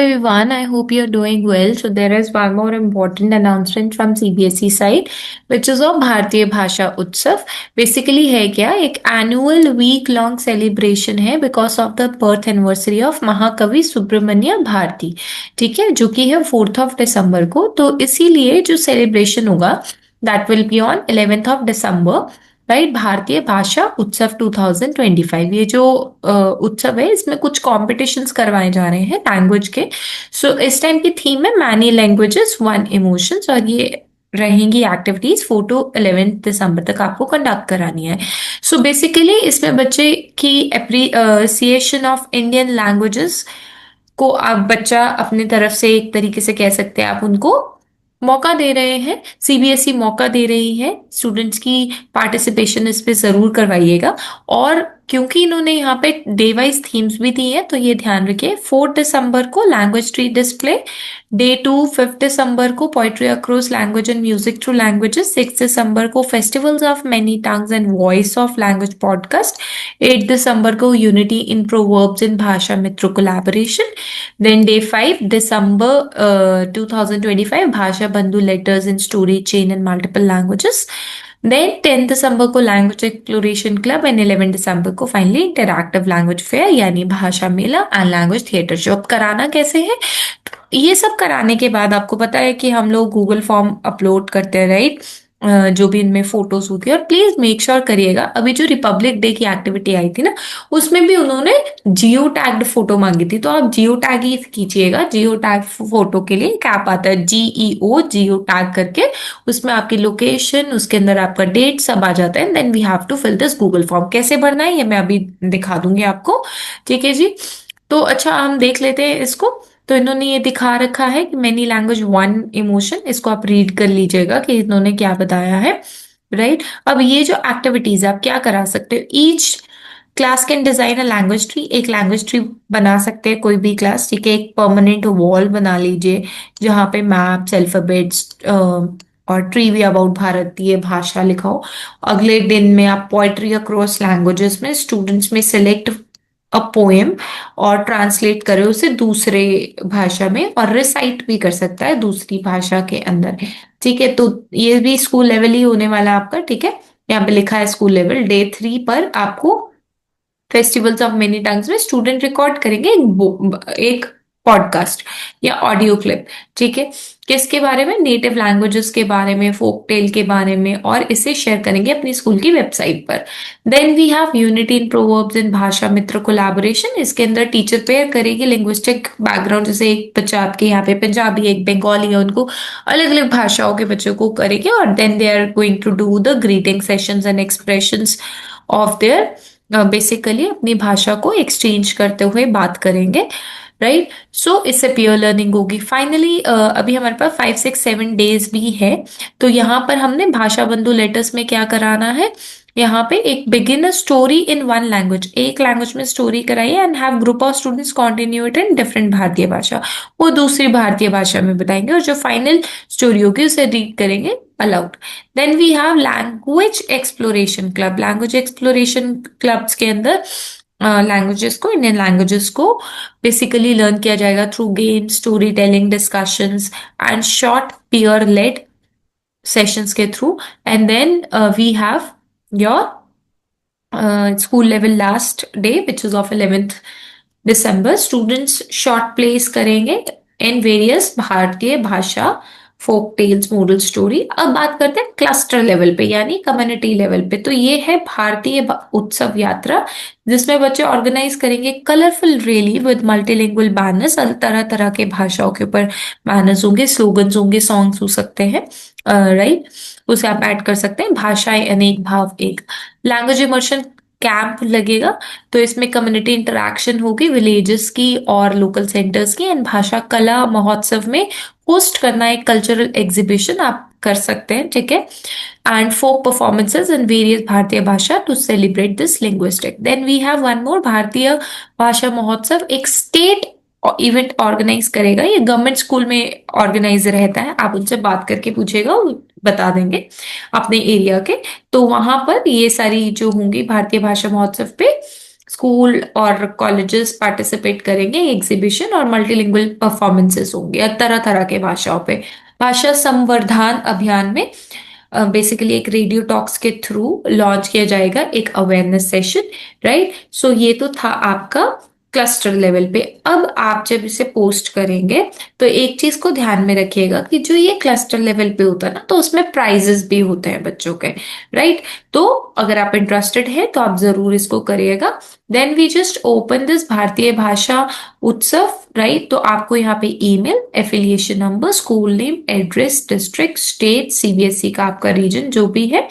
Everyone, I hope you're doing well. So there is one more important announcement from CBSE side, which is of भारतीय भाषा उत्सव. Basically है क्या, एक annual week long celebration है because of the birth anniversary of महाकवि सुब्रमण्य भारती. ठीक है, जो कि है 4th of December को. तो इसीलिए जो celebration होगा that will be on 11th of December. Right, भारतीय भाषा उत्सव 2025. ये जो उत्सव है इसमें कुछ कॉम्पिटिशन्स करवाए जा रहे हैं लैंग्वेज के. सो इस टाइम की थीम है मैनी लैंग्वेजेस वन इमोशंस, और ये रहेंगी एक्टिविटीज 4 to 11 दिसंबर तक आपको कंडक्ट करानी है. सो बेसिकली इसमें बच्चे की एप्रिसिएशन ऑफ इंडियन लैंग्वेजेस को आप बच्चा अपनी तरफ से एक तरीके से कह सकते हैं, आप उनको मौका दे रहे हैं. सीबीएसई मौका दे रही है. स्टूडेंट्स की पार्टिसिपेशन इस पे जरूर करवाइएगा. और क्योंकि इन्होंने यहाँ पे डे वाइज थीम्स भी दी है तो ये ध्यान रखिए. 4 दिसंबर को लैंग्वेज ट्री डिस्प्ले, डे 2 5 दिसंबर को poetry across language and music through languages, 6 दिसंबर को festivals of many tongues and voice of language podcast, 8 दिसंबर को unity in proverbs in Bhasha Mitra collaboration. Then day 5 दिसंबर 2025 Bhasha Bandhu letters in story chain in multiple languages. Then 10 दिसंबर को language exploration club and 11 दिसंबर को finally interactive language fair यानी भाषा मेला and language theatre show. अब कराना कैसे है, ये सब कराने के बाद आपको पता है कि हम लोग गूगल फॉर्म अपलोड करते हैं, राइट, जो भी इनमें फोटोज होती है. और प्लीज मेक श्योर करिएगा, अभी जो रिपब्लिक डे की एक्टिविटी आई थी ना उसमें भी उन्होंने जियो टैग्ड फोटो मांगी थी, तो आप जियो टैग ही कीजिएगा. जियो टैग फोटो के लिए एक ऐप आता है GEO, जियो टैग करके. उसमें आपकी लोकेशन, उसके अंदर आपका डेट सब आ जाता है. Then we have to fill this Google form. कैसे भरना है ये मैं अभी दिखा दूंगी आपको. ठीक है जी. तो अच्छा, हम देख लेते हैं इसको. तो इन्होंने ये दिखा रखा है कि मेनी लैंग्वेज वन इमोशन, इसको आप रीड कर लीजिएगा कि इन्होंने क्या बताया है. राइट, अब ये जो एक्टिविटीज आप क्या करा सकते हो, each class can design a language tree. एक लैंग्वेज ट्री बना सकते हैं कोई भी क्लास. ठीक है, एक परमानेंट वॉल बना लीजिए जहाँ पे मैप्स, अल्फाबेट्स और ट्रीवी अबाउट भारतीय भाषा लिखा हो. अगले दिन में आप पोएट्री अक्रॉस लैंग्वेजेस में स्टूडेंट्स में सिलेक्ट अ पोएम और ट्रांसलेट करे उसे दूसरे भाषा में, और रिसाइट भी कर सकता है दूसरी भाषा के अंदर. ठीक है, तो ये भी स्कूल लेवल ही होने वाला आपका. ठीक है, यहाँ पे लिखा है स्कूल लेवल. डे 3 पर आपको फेस्टिवल्स ऑफ मेनी टंग्स में स्टूडेंट रिकॉर्ड करेंगे एक पॉडकास्ट या ऑडियो क्लिप. ठीक है, किसके बारे में, नेटिव लैंग्वेजेस के बारे में, फोक टेल के बारे में, और इसे शेयर करेंगे अपनी स्कूल की वेबसाइट पर. Then we have unity in proverbs in Bhasha Mitra collaboration. इसके अंदर टीचर पेयर करेगी लिंग्विस्टिक बैकग्राउंड, जैसे एक बच्चा आपके यहाँ पे पंजाबी, एक बंगाली है, उनको अलग अलग भाषाओं के बच्चों को करेगी. और then they are going to do the greeting sessions and expressions of their, basically अपनी भाषा को एक्सचेंज करते हुए बात करेंगे. राइट, सो इससे पियर लर्निंग होगी. फाइनली अभी हमारे पास 5 6 7 डेज भी है. तो यहाँ पर हमने भाषा बंधु लेटर्स में क्या कराना है, यहाँ पे एक beginner story in one language, एक लैंग्वेज में स्टोरी कराइए and have group of students continue it in different भारतीय भाषा. वो दूसरी भारतीय भाषा में बताएंगे और जो फाइनल स्टोरी होगी उसे रीड करेंगे aloud. Then we have language exploration club. Language exploration clubs के अंदर लैंग्वेजेस को, इंडियन लैंग्वेजेस को बेसिकली लर्न किया जाएगा through games, story telling, discussions and short peer led sessions के थ्रू. And then we have your school level last day which is of 11th December. Students short place करेंगे in various भारतीय भाषा, folk tales, model story. अब बात करते हैं cluster level पे यानी कम्युनिटी लेवल पे. तो ये है भारतीय उत्सव यात्रा, जिसमें बच्चे ऑर्गेनाइज करेंगे colourful rally with multilingual banners. तरह तरह के भाषाओं के ऊपर बैनर्स होंगे, स्लोगन्स होंगे, सॉन्ग्स हो सकते हैं. राइट, उसे आप ऐड कर सकते हैं. भाषाएं अनेक, भाव एक. लैंग्वेज इमर्शन कैंप लगेगा, तो इसमें कम्युनिटी इंटरेक्शन होगी विलेजेस की और लोकल सेंटर्स की. एंड भाषा कला महोत्सव में होस्ट करना एक कल्चरल एग्जीबिशन आप कर सकते हैं. ठीक है, and folk performances in various भारतीय भाषा to celebrate this linguistic. Then we have one more, भारतीय भाषा महोत्सव एक स्टेट इवेंट ऑर्गेनाइज करेगा. ये गवर्नमेंट स्कूल में ऑर्गेनाइज रहता है, आप उनसे बात करके पूछेगा, वो बता देंगे अपने एरिया के. तो वहां पर ये सारी जो होंगी भारतीय भाषा महोत्सव पे स्कूल और कॉलेजेस पार्टिसिपेट करेंगे, एग्जीबिशन और मल्टीलिंगुअल परफॉर्मेंसेस होंगे तरह तरह के भाषाओं पे। भाषा संवर्धन अभियान में बेसिकली एक रेडियो टॉक्स के थ्रू लॉन्च किया जाएगा एक अवेयरनेस सेशन, राइट। सो ये तो था आपका क्लस्टर लेवल पे। अब आप जब इसे पोस्ट करेंगे तो एक चीज को ध्यान में रखिएगा कि जो ये क्लस्टर लेवल पे होता है ना, तो उसमें प्राइजेस भी होते हैं बच्चों के, राइट। तो अगर आप इंटरेस्टेड है तो आप जरूर इसको करिएगा। Then we just open this भारतीय भाषा उत्सव, राइट। तो आपको यहाँ पे email, affiliation number, school name, address, district, state, CBSE का आपका रीजन जो भी है,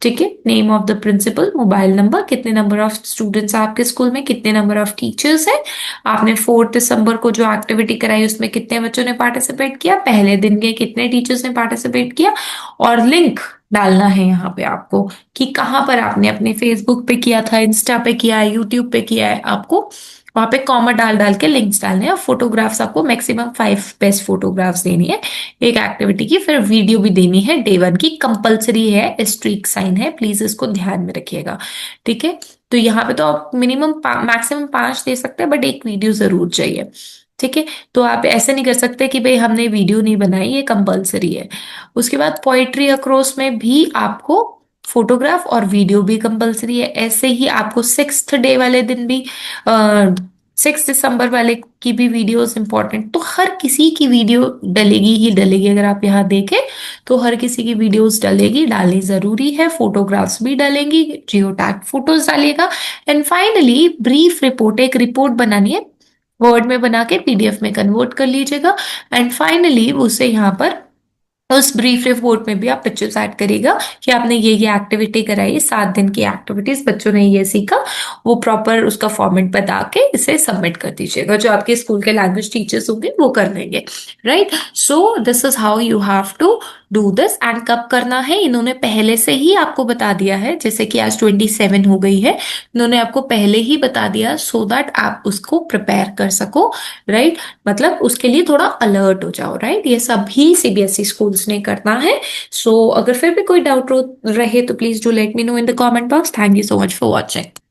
ठीक है, name of the principal, mobile number, कितने नंबर ऑफ स्टूडेंट्स आपके स्कूल में, कितने नंबर ऑफ टीचर्स है, आपने 4 दिसंबर को जो एक्टिविटी कराई उसमें कितने बच्चों ने पार्टिसिपेट किया, पहले दिन के कितने टीचर्स ने पार्टिसिपेट किया, और लिंक डालना है यहाँ पे आपको कि कहाँ पर आपने अपने फेसबुक पे किया था, इंस्टा पे किया है, यूट्यूब पे किया है, आपको वहां पे कॉमा डाल डाल के लिंक्स डालने हैं। फोटोग्राफ्स आपको मैक्सिमम 5 बेस्ट फोटोग्राफ्स देनी है एक एक्टिविटी की, फिर वीडियो भी देनी है डे 1 की, कंपलसरी है, स्ट्रीक साइन है, प्लीज इसको ध्यान में रखिएगा, ठीक है। तो यहाँ पे तो आप मिनिमम मैक्सिमम 5 दे सकते हैं, बट एक वीडियो जरूर चाहिए, ठीक है। तो आप ऐसे नहीं कर सकते कि भाई हमने वीडियो नहीं बनाई, ये कंपलसरी है। उसके बाद पोइट्री अक्रॉस में भी आपको फोटोग्राफ और वीडियो भी कंपलसरी है। ऐसे ही आपको 6th डे वाले दिन भी 6 दिसंबर वाले की भी वीडियोस इंपॉर्टेंट, तो हर किसी की वीडियो डलेगी ही डलेगी। अगर आप यहाँ देखें तो हर किसी की वीडियोस डलेगी, डालनी जरूरी है, फोटोग्राफ्स भी डलेंगी, जियो टैग फोटोज डालिएगा। एंड फाइनली ब्रीफ रिपोर्ट, एक रिपोर्ट बनानी है, वर्ड में बना के पीडीएफ में कन्वर्ट कर लीजिएगा। एंड फाइनली उसे यहाँ पर उस ब्रीफ रिपोर्ट में भी आप पिक्चर्स ऐड करिएगा कि आपने ये एक्टिविटी कराई, 7 दिन की एक्टिविटीज, बच्चों ने ये सीखा, वो प्रॉपर उसका फॉर्मेट बता के इसे सबमिट कर दीजिएगा। जो आपके स्कूल के लैंग्वेज टीचर्स होंगे वो कर लेंगे, right. So this is how you have to do this. And कब करना है इन्होंने पहले से ही आपको बता दिया है, जैसे कि आज 27 हो गई है, इन्होंने आपको पहले ही बता दिया सो दैट आप उसको प्रिपेयर कर सको, राइट। मतलब उसके लिए थोड़ा अलर्ट हो जाओ, राइट। ये सभी सीबीएसई स्कूल्स ने करना है। सो अगर फिर भी कोई डाउट रहे तो please do let me know in the comment box. Thank you so much for watching.